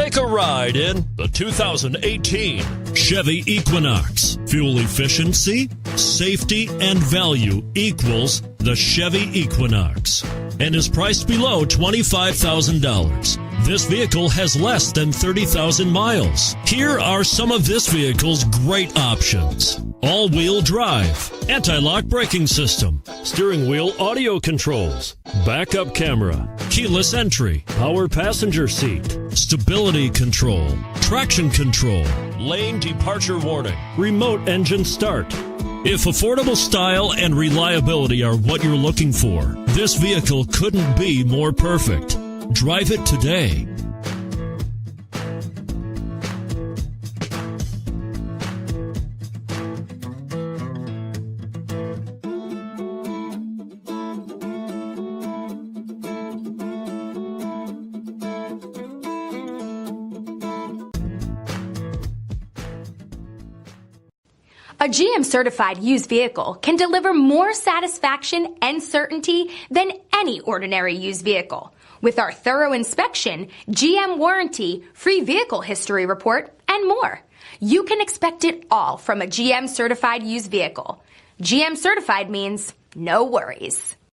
Take a ride in the 2018 Chevy Equinox. Fuel efficiency, safety, and value equals the Chevy Equinox and is priced below $25,000. This vehicle has less than 30,000 miles. Here are some of this vehicle's great options: all-wheel drive, anti-lock braking system, steering wheel audio controls, backup camera, keyless entry, power passenger seat, stability control, traction control, lane departure warning, remote engine start. If affordable style and reliability are what you're looking for, this vehicle couldn't be more perfect. Drive it today. A GM-certified used vehicle can deliver more satisfaction and certainty than any ordinary used vehicle. With our thorough inspection, GM warranty, free vehicle history report, and more. You can expect it all from a GM-certified used vehicle. GM-certified means no worries.